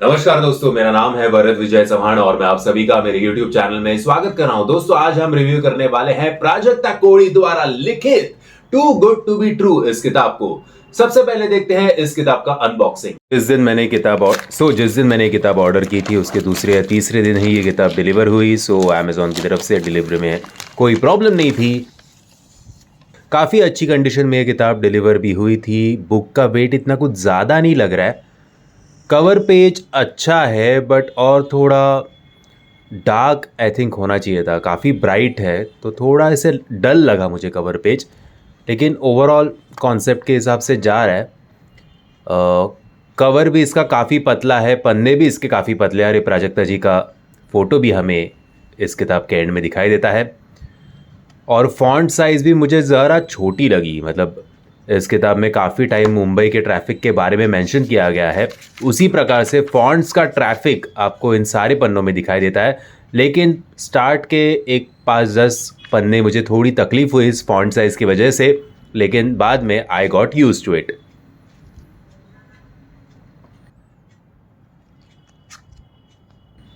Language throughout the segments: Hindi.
नमस्कार दोस्तों, मेरा नाम है वरद विजय चौहान और मैं आप सभी का मेरे YouTube चैनल में स्वागत कर रहा हूं। दोस्तों, आज हम रिव्यू करने वाले हैं प्राजक्ता कोड़ी द्वारा लिखित too good to be true इस किताब को। सबसे पहले देखते हैं इस किताब का अनबॉक्सिंग। जिस दिन मैंने किताब ऑर्डर की थी उसके दूसरे या तीसरे दिन ही ये किताब डिलीवर हुई। अमेजॉन की तरफ से डिलीवरी में कोई प्रॉब्लम नहीं थी। काफ़ी अच्छी कंडीशन में ये किताब डिलीवर भी हुई थी। बुक का वेट इतना कुछ ज़्यादा नहीं लग रहा है। कवर पेज अच्छा है बट और थोड़ा डार्क आई थिंक होना चाहिए था। काफ़ी ब्राइट है तो थोड़ा इसे डल लगा मुझे कवर पेज, लेकिन ओवरऑल कॉन्सेप्ट के हिसाब से जा रहा है। कवर भी इसका काफ़ी पतला है, पन्ने भी इसके काफ़ी पतले हैं। अरे प्राजक्ता जी का फ़ोटो भी हमें इस किताब के एंड में दिखाई देता है। और फॉन्ट साइज़ भी मुझे ज़रा छोटी लगी। मतलब इस किताब में काफ़ी टाइम मुंबई के ट्रैफ़िक के बारे में मेंशन किया गया है, उसी प्रकार से फॉन्ट्स का ट्रैफ़िक आपको इन सारे पन्नों में दिखाई देता है। लेकिन स्टार्ट के एक 5-10 पन्ने मुझे थोड़ी तकलीफ़ हुई इस फॉन्ट साइज़ की वजह से, लेकिन बाद में I got used to it.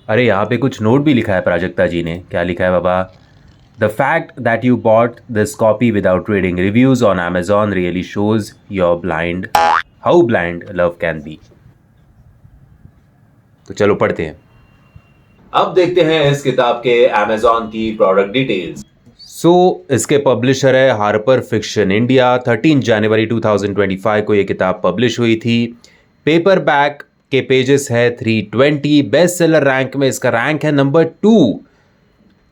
अरे यहाँ पे कुछ नोट भी लिखा है प्राजक्ता जी ने। क्या लिखा है बाबा? The fact that you bought this copy without reading reviews on Amazon really shows how blind love can be. तो चलो पढ़ते हैं। अब देखते हैं इस किताब के Amazon की प्रोडक्ट डिटेल्स। इसके पब्लिशर है हार्पर फिक्शन इंडिया। 13 जनवरी 2025 को ये किताब पब्लिश हुई थी। पेपर बैक के पेजेस है 320। बेस्ट सेलर रैंक में इसका रैंक है नंबर 2,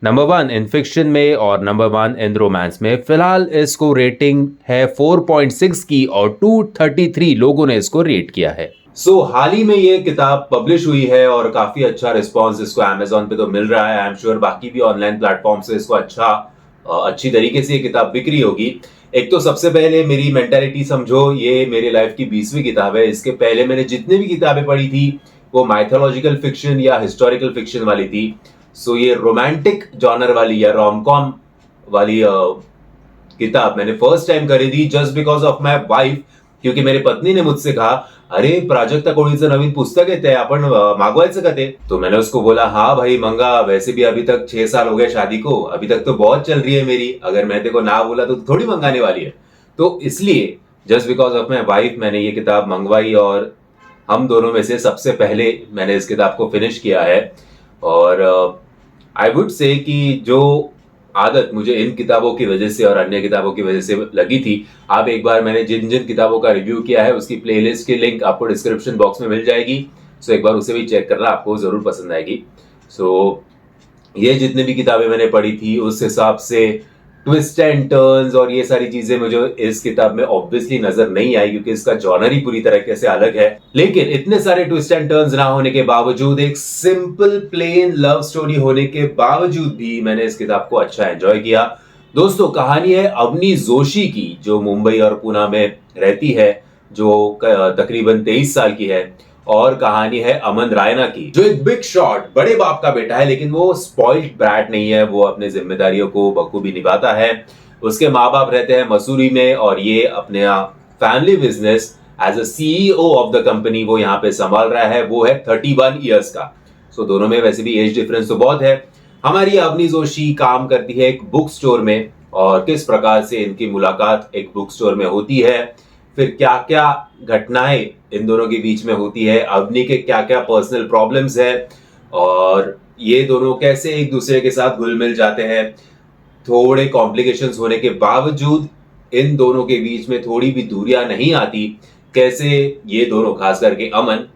नंबर 1 इन फिक्शन में और नंबर 1 इन रोमांस में। फिलहाल इसको रेटिंग है 4.6 की और 233 लोगों ने इसको रेट किया है। हाल ही में ये किताब पब्लिश हुई है और काफी अच्छा रिस्पांस इसको Amazon पे तो मिल रहा है। आई एम श्योर बाकी भी ऑनलाइन प्लेटफॉर्म से इसको अच्छी तरीके से ये किताब बिक्री होगी। एक तो सबसे पहले मेरी मेंटालिटी समझो, ये मेरी लाइफ की 20वीं किताब है। इसके पहले मैंने जितनी भी किताबें पढ़ी थी वो माइथोलॉजिकल फिक्शन या हिस्टोरिकल फिक्शन वाली थी। ये रोमांटिक जॉनर वाली या रोमकॉम वाली किताब मैंने फर्स्ट टाइम खरीदी just because of my wife, क्योंकि मेरी पत्नी ने मुझसे कहा, अरे प्राजक्ता कोळीचं नवीन पुस्तक येते, आपण मागवायचं का ते? तो मैंने उसको बोला, हाँ भाई मंगा, वैसे भी अभी तक 6 साल हो गए शादी को, अभी तक तो बहुत चल रही है मेरी, अगर मैं तेरे को ना बोला तो थोड़ी मंगाने वाली है। तो इसलिए just because of my wife मैंने ये किताब मंगवाई और हम दोनों में से सबसे पहले मैंने इस किताब को फिनिश किया है। और आई वुड से कि जो आदत मुझे इन किताबों की वजह से और अन्य किताबों की वजह से लगी थी, आप एक बार मैंने जिन जिन किताबों का रिव्यू किया है उसकी प्लेलिस्ट की लिंक आपको डिस्क्रिप्शन बॉक्स में मिल जाएगी। एक बार उसे भी चेक करना, आपको जरूर पसंद आएगी। ये जितनी भी किताबें मैंने पढ़ी थी उस हिसाब से ट्विस्ट एंड टर्न्स और ये सारी चीजें मुझे इस किताब में ऑब्वियसली नजर नहीं आई, क्योंकि इसका जॉनर ही पूरी तरीके से अलग है। लेकिन इतने सारे ट्विस्ट एंड टर्न्स ना होने के बावजूद, एक सिंपल प्लेन लव स्टोरी होने के बावजूद भी मैंने इस किताब को अच्छा एंजॉय किया। दोस्तों, कहानी है अवनी जोशी की, जो मुंबई और पुणे में रहती है, जो तकरीबन 23 साल की है। और कहानी है अमन रायना की, जो एक बिग शॉट बड़े बाप का बेटा है, लेकिन वो स्पॉइल्ड ब्रैट नहीं है, वो अपने जिम्मेदारियों को बखूबी निभाता है। उसके माँ बाप रहते हैं मसूरी में और ये अपने family business as a CEO of the company वो यहाँ पे संभाल रहा है। वो है 31 ईयर्स का। दोनों में वैसे भी एज डिफरेंस तो बहुत है। हमारी अवनी जोशी काम करती है एक बुक स्टोर में, और किस प्रकार से इनकी मुलाकात एक बुक स्टोर में होती है, फिर क्या क्या घटनाएं इन दोनों के बीच में होती है, अवनी के क्या क्या पर्सनल प्रॉब्लम्स है, और ये दोनों कैसे एक दूसरे के साथ घुल मिल जाते हैं। थोड़े कॉम्प्लिकेशंस होने के बावजूद इन दोनों के बीच में थोड़ी भी दूरियां नहीं आती। कैसे ये दोनों, खास करके अमन,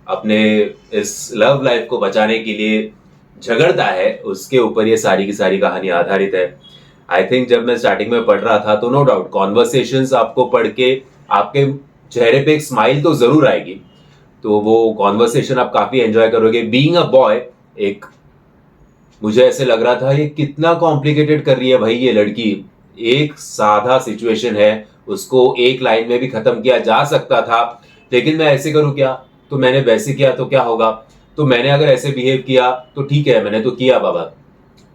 अपने इस लव लाइफ को बचाने के लिए झगड़ता है, उसके ऊपर ये सारी की सारी कहानी आधारित है। आई थिंक जब मैं स्टार्टिंग में पढ़ रहा था तो नो डाउट कॉन्वर्सेशंस आपको पढ़ के आपके चेहरे पे एक स्माइल तो जरूर आएगी। तो वो कॉन्वर्सेशन आप काफी एंजॉय करोगे। बीइंग अ बॉय, एक मुझे ऐसे लग रहा था ये कितना कॉम्प्लिकेटेड कर रही है भाई ये लड़की। एक साधा सिचुएशन है, उसको एक लाइन में भी खत्म किया जा सकता था, लेकिन मैं ऐसे करूं क्या, तो मैंने वैसे किया तो क्या होगा। तो मैंने अगर ऐसे बिहेव किया तो ठीक है, मैंने तो किया बाबा,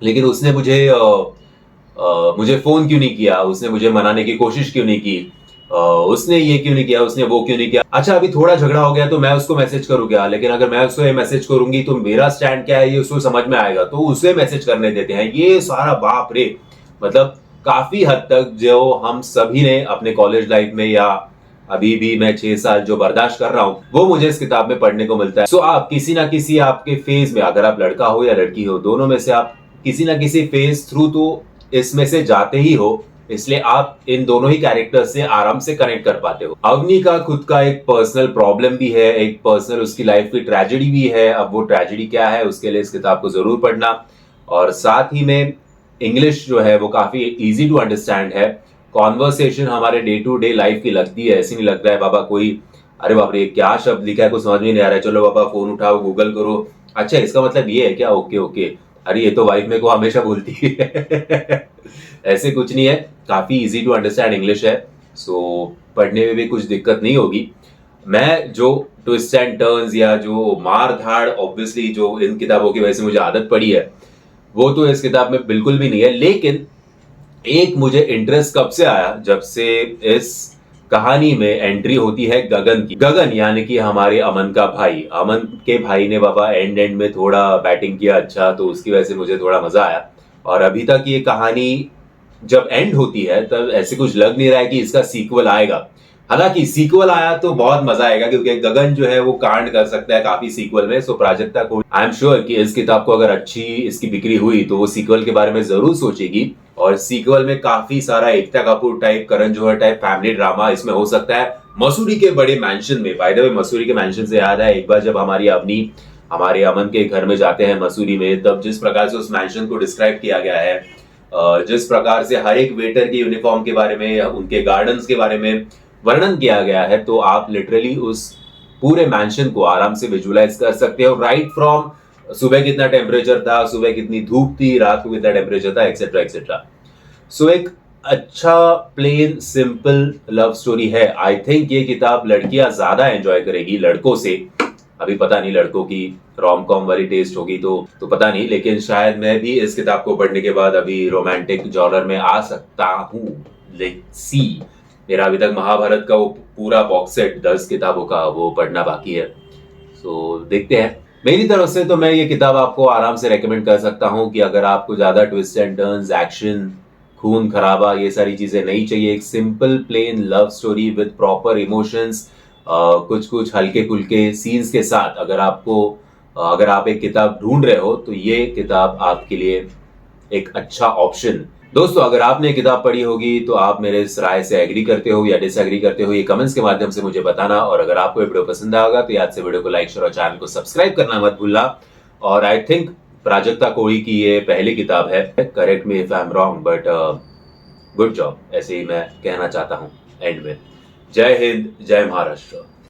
लेकिन उसने मुझे फोन क्यों नहीं किया, उसने मुझे मनाने की कोशिश क्यों नहीं की। उसने ये क्यों नहीं किया, उसने वो क्यों नहीं किया। अच्छा अभी थोड़ा झगड़ा हो गया तो मैं उसको मैसेज करूँ क्या, लेकिन अगर मैं उसको मैसेज करूंगी तो मेरा स्टैंड क्या है ये उसको समझ में आएगा, तो उसे मैसेज करने देते हैं। ये सारा बाप रे, मतलब काफी हद तक जो हम सभी ने अपने कॉलेज लाइफ में या अभी भी मैं 6 साल जो बर्दाश्त कर रहा हूं वो मुझे इस किताब में पढ़ने को मिलता है। सो आप किसी ना किसी आपके फेज में, अगर आप लड़का हो या लड़की हो, दोनों में से आप किसी ना किसी फेज थ्रू तो इसमें से जाते ही हो, इसलिए आप इन दोनों ही कैरेक्टर से आराम से कनेक्ट कर पाते हो। अवनी का खुद का एक पर्सनल प्रॉब्लम भी है, एक पर्सनल उसकी लाइफ की ट्रेजेडी भी है। अब वो ट्रेजेडी क्या है उसके लिए इस किताब को जरूर पढ़ना। और साथ ही में इंग्लिश जो है वो काफी इजी टू अंडरस्टैंड है। कॉन्वर्सेशन हमारे डे टू डे लाइफ की लगती है, ऐसी नहीं लगता है बाबा कोई अरे बाप रे क्या शब्द लिखा है कुछ समझ में नहीं आ रहा है, चलो बाबा फोन उठाओ गूगल करो, अच्छा इसका मतलब ये है क्या, ओके ओके, अरे ये तो वाइफ मेरे को हमेशा बोलती है। ऐसे कुछ नहीं है, काफी इजी टू अंडरस्टैंड इंग्लिश है। सो पढ़ने में भी कुछ दिक्कत नहीं होगी। मैं जो ट्विस्ट एंड टर्न्स या जो मार धाड़ ऑब्वियसली जो इन किताबों की वजह से मुझे आदत पड़ी है वो तो इस किताब में बिल्कुल भी नहीं है। लेकिन एक मुझे इंटरेस्ट कब से आया, जब से इस कहानी में एंट्री होती है गगन की। गगन यानी कि हमारे अमन का भाई, अमन के भाई ने बाबा एंड में थोड़ा बैटिंग किया अच्छा, तो उसकी वजह से मुझे थोड़ा मजा आया। और अभी तक ये कहानी जब एंड होती है तब ऐसे कुछ लग नहीं रहा है कि इसका सीक्वल आएगा। हालांकि सीक्वल आया तो बहुत मजा आएगा क्योंकि गगन जो है वो कांड कर सकता है काफी सीक्वल में। सो प्राजक्ता को आई एम श्योर कि इस किताब को अगर अच्छी इसकी बिक्री हुई तो वो सीक्वल के बारे में जरूर सोचेगी। और सीक्वल में काफी सारा Ekta Kapoor type, Karan Johar type family drama इसमें हो सकता है मसूरी के बड़े मैंशन में। बाय द वे मसूरी के मैंशन से याद है, एक बार जब हमारी अवनी हमारे अमन के घर में जाते हैं मसूरी में, तब जिस प्रकार से उस मैंशन को डिस्क्राइब किया गया है, जिस प्रकार से हर एक वेटर की यूनिफॉर्म के बारे में, उनके गार्डन्स के बारे में वर्णन किया गया है, तो आप लिटरली उस पूरे मैंशन को आराम से विजुअलाइज कर सकते हो। राइट फ्रॉम सुबह कितना टेम्परेचर था, सुबह कितनी धूप थी, रात को कितना टेम्परेचर था, एक्सेट्रा एक्सेट्रा। सो एक अच्छा प्लेन सिंपल लव स्टोरी है। आई थिंक ये किताब लड़कियां ज्यादा एंजॉय करेगी लड़कों से। अभी पता नहीं लड़कों की रोम कॉम वाली टेस्ट होगी तो पता नहीं, लेकिन शायद मैं भी इस किताब को पढ़ने के बाद अभी रोमांटिक जॉनर में आ सकता हूँ। Let's see. मेरा अभी तक महाभारत का वो पूरा बॉक्स सेट 10 किताबों का वो पढ़ना बाकी है। सो देखते हैं। मेरी तरफ से तो मैं ये किताब आपको आराम से रेकमेंड कर सकता हूँ कि अगर आपको ज्यादा ट्विस्ट एंड टर्न्स, एक्शन, खून खराबा ये सारी चीजें नहीं चाहिए, एक simple plain love story with proper emotions, कुछ कुछ हल्के फुल्के सीन्स के साथ अगर आप एक किताब ढूंढ रहे हो तो ये किताब आपके लिए एक अच्छा ऑप्शन। दोस्तों अगर आपने किताब पढ़ी होगी तो आप मेरे इस राय से एग्री करते हो या डिसएग्री करते हो, ये कमेंट्स के माध्यम से मुझे बताना। और अगर आपको ये वीडियो पसंद आएगा तो याद से वीडियो को लाइक शेयर और चैनल को सब्सक्राइब करना मत भूलना। और आई थिंक प्राजक्ता कोड़ी की ये पहली किताब है, correct me if I am wrong, but good job, ऐसे ही मैं कहना चाहता हूँ एंड में। जय हिंद, जय महाराष्ट्र।